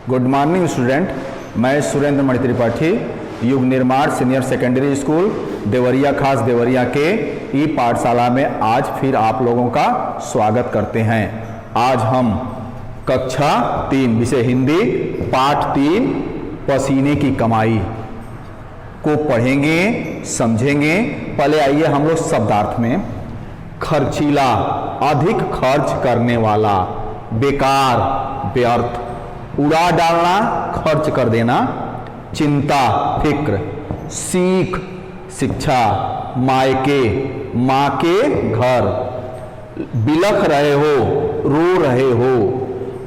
Good morning student, मैं सुरेंद्र मणि त्रिपाठी युग निर्माण सीनियर सेकेंडरी स्कूल देवरिया खास देवरिया के ई पाठशाला में आज फिर आप लोगों का स्वागत करते हैं। आज हम कक्षा 3 विषय हिंदी पाठ 3 पसीने की कमाई को पढ़ेंगे, समझेंगे। पहले आइए हम लोग शब्दार्थ में। खर्चीला, अधिक खर्च करने वाला, बेकार, व्यर्थ, उड़ा डालना, खर्च कर देना, चिंता, फिक्र, सीख, शिक्षा, मायके, माँ के घर, बिलख रहे हो, रो रहे हो,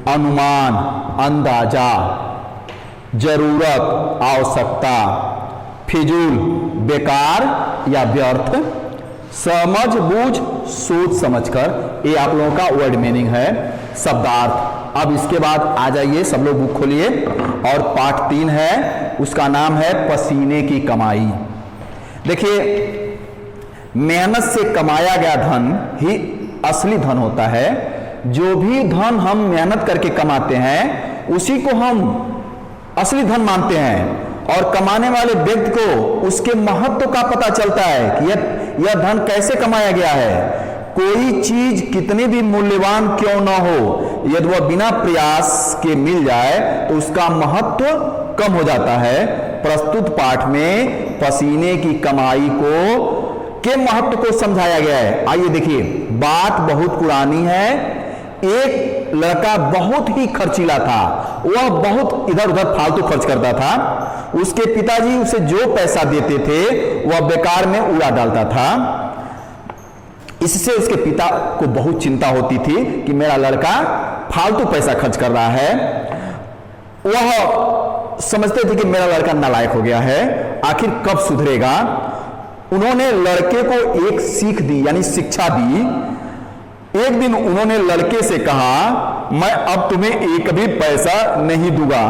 अनुमान, अंदाजा, जरूरत, आवश्यकता, फिजूल, बेकार या व्यर्थ, समझ बूझ, सोच समझकर। ये आप लोगों का वर्ड मीनिंग है, शब्दार्थ। अब इसके बाद आ जाइए, सब लोग बुक खोलिए और पाठ 3 है, उसका नाम है पसीने की कमाई। देखिए, मेहनत से कमाया गया धन ही असली धन होता है। जो भी धन हम मेहनत करके कमाते हैं उसी को हम असली धन मानते हैं, और कमाने वाले व्यक्ति को उसके महत्व का पता चलता है कि यह धन कैसे कमाया गया है। कोई चीज कितनी भी मूल्यवान क्यों ना हो, यदि वह बिना प्रयास के मिल जाए तो उसका महत्व कम हो जाता है। प्रस्तुत पाठ में पसीने की कमाई के महत्व को समझाया गया है। आइए देखिए, बात बहुत पुरानी है। एक लड़का बहुत ही खर्चीला था, वह बहुत इधर उधर फालतू खर्च करता था। उसके पिताजी उसे जो पैसा देते थे वह बेकार में उड़ा डालता था। इससे उसके पिता को बहुत चिंता होती थी कि मेरा लड़का फालतू पैसा खर्च कर रहा है। वह समझते थे कि मेरा लड़का नालायक हो गया है, आखिर कब सुधरेगा। उन्होंने लड़के को एक सीख दी, यानी शिक्षा दी। एक दिन उन्होंने लड़के से कहा, मैं अब तुम्हें एक भी पैसा नहीं दूंगा,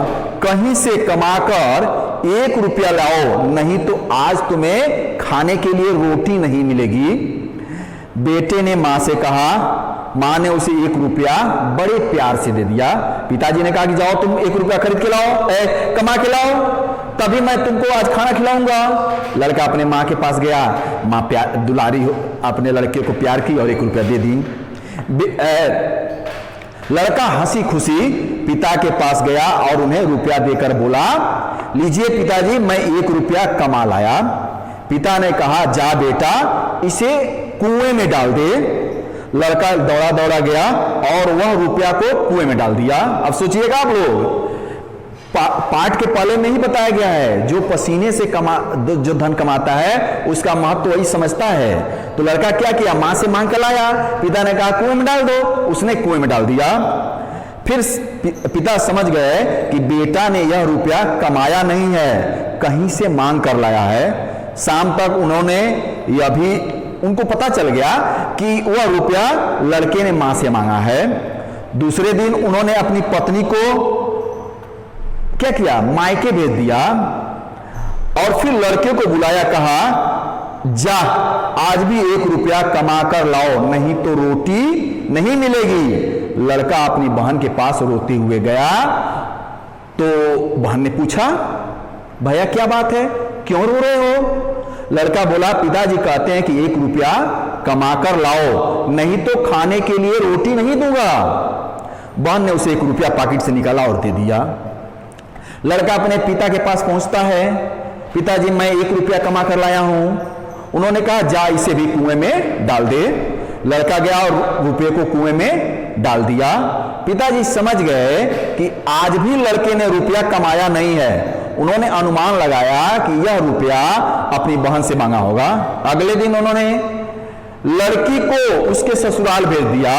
कहीं से कमाकर 1 रुपया लाओ, नहीं तो आज तुम्हें खाने के लिए रोटी नहीं मिलेगी। बेटे ने मां से कहा। मां ने उसे 1 रुपया बड़े प्यार से दे दिया। पिताजी ने कहा कि जाओ तुम 1 रुपया खरीद के लाओ, कमा के लाओ, तभी मैं तुमको आज खाना खिलाऊंगा। लड़का अपने मां के पास गया। मां प्यार दुलारी अपने लड़के को प्यार की और 1 रुपया दे दी। लड़का हंसी खुशी पिता के पास गया और उन्हें रुपया देकर बोला, लीजिए पिताजी, मैं 1 रुपया कमा लाया। पिता ने कहा, जा बेटा, इसे कुएं में डाल दे। लड़का दौड़ा दौड़ा गया और वह रुपया को कुएं में डाल दिया। अब सोचिएगा आप लोग, पाठ के पहले में ही बताया गया है, जो पसीने से जो धन कमाता है उसका महत्व वही समझता है। तो लड़का क्या किया, मां से मांग कर लाया। पिता ने कहा कुएं में डाल दो, उसने कुएं में डाल दिया। फिर पिता समझ गए कि बेटा ने यह रुपया कमाया नहीं है, कहीं से मांग कर लाया है। शाम तक उनको पता चल गया कि वह रुपया लड़के ने मां से मांगा है। दूसरे दिन उन्होंने अपनी पत्नी को क्या किया, मायके भेज दिया और फिर लड़के को बुलाया, कहा, जा आज भी 1 रुपया कमा कर लाओ, नहीं तो रोटी नहीं मिलेगी। लड़का अपनी बहन के पास रोते हुए गया तो बहन ने पूछा, भैया क्या बात है, क्यों रो रहे हो? लड़का बोला, पिताजी कहते हैं कि 1 रुपया कमा कर लाओ, नहीं तो खाने के लिए रोटी नहीं दूंगा। बहन ने उसे 1 रुपया पॉकेट से निकाला और दे दिया। लड़का अपने पिता के पास पहुंचता है, पिताजी मैं 1 रुपया कमा कर लाया हूं। उन्होंने कहा, जा इसे भी कुएं में डाल दे। लड़का गया और रुपये को कुएं में डाल दिया। पिताजी समझ गए कि आज भी लड़के ने रुपया कमाया नहीं है। उन्होंने अनुमान लगाया कि यह रुपया अपनी बहन से मांगा होगा। अगले दिन उन्होंने लड़की को उसके ससुराल भेज दिया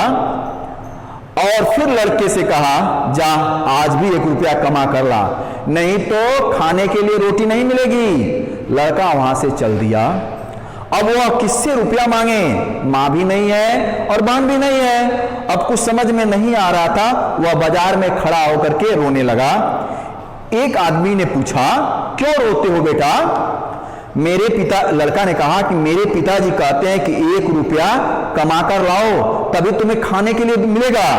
और फिर लड़के से कहा, जा आज भी 1 रुपया कमा कर ला, नहीं तो खाने के लिए रोटी नहीं मिलेगी। लड़का वहां से चल दिया। अब वह किससे रुपया मांगे, मां भी नहीं है और बहन भी नहीं है। अब कुछ समझ में नहीं आ रहा था, वह बाजार में खड़ा होकर के रोने लगा। एक आदमी ने पूछा, क्यों रोते हो बेटा? लड़का ने कहा कि मेरे पिताजी कहते हैं कि 1 रुपया कमा कर लाओ, तभी तुम्हें खाने के लिए मिलेगा।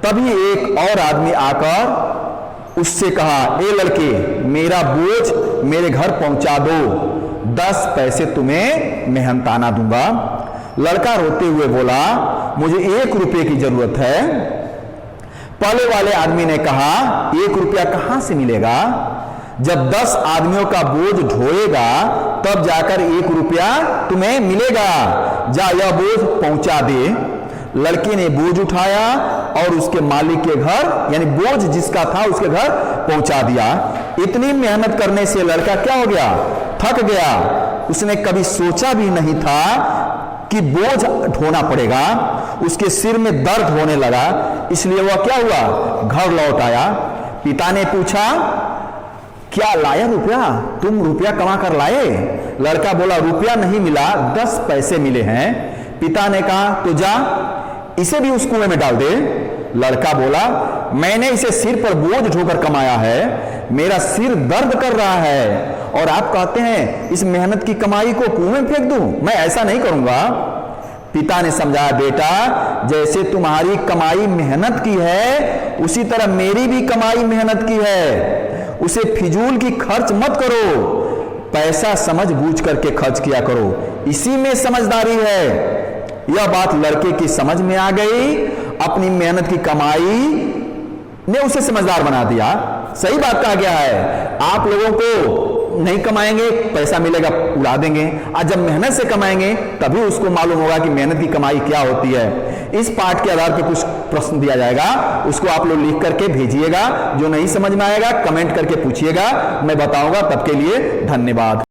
तभी एक और आदमी आकर उससे कहा, ए लड़के, मेरा बोझ मेरे घर पहुंचा दो, 10 पैसे तुम्हें मेहनताना दूंगा। लड़का रोते हुए बोला, मुझे 1 रुपये की जरूरत है। पहले वाले आदमी ने कहा, 1 रुपया कहां से मिलेगा? जब 10 आदमियों का बोझ ढोएगा तब जाकर 1 रुपया तुम्हें मिलेगा। जा यह बोझ पहुंचा दे। लड़के ने बोझ उठाया और उसके मालिक के घर, यानी बोझ जिसका था उसके घर पहुंचा दिया। इतनी मेहनत करने से लड़का क्या हो गया? थक गया। उसने कभी सोचा भी नहीं था कि बोझ ढोना पड़ेगा। उसके सिर में दर्द होने लगा, इसलिए वह क्या हुआ? घर लौट आया। पिता ने पूछा, क्या लाया रुपया? तुम रुपया कमा कर लाए? लड़का बोला, रुपया नहीं मिला, 10 पैसे मिले हैं। पिता ने कहा, तो जा इसे भी उस कुएं में डाल दे। लड़का बोला, मैंने इसे सिर पर बोझ ढोकर कमाया है, मेरा सिर दर्द कर रहा है, और आप कहते हैं इस मेहनत की कमाई को कुएं में फेंक दूं? मैं ऐसा नहीं करूंगा। पिता ने समझाया, बेटा, जैसे तुम्हारी कमाई मेहनत की है, उसी तरह मेरी भी कमाई मेहनत की है। उसे फिजूल की खर्च मत करो, पैसा समझ बूझ करके खर्च किया करो, इसी में समझदारी है। यह बात लड़के की समझ में आ गई। अपनी मेहनत की कमाई ने उसे समझदार बना दिया। सही बात कहा गया है, आप लोगों को नहीं कमाएंगे, पैसा मिलेगा, उड़ा देंगे। आज जब मेहनत से कमाएंगे तभी उसको मालूम होगा कि मेहनत की कमाई क्या होती है। इस पाठ के आधार पर कुछ प्रश्न दिया जाएगा, उसको आप लोग लिख करके भेजिएगा। जो नहीं समझ में आएगा कमेंट करके पूछिएगा, मैं बताऊंगा। तब के लिए धन्यवाद।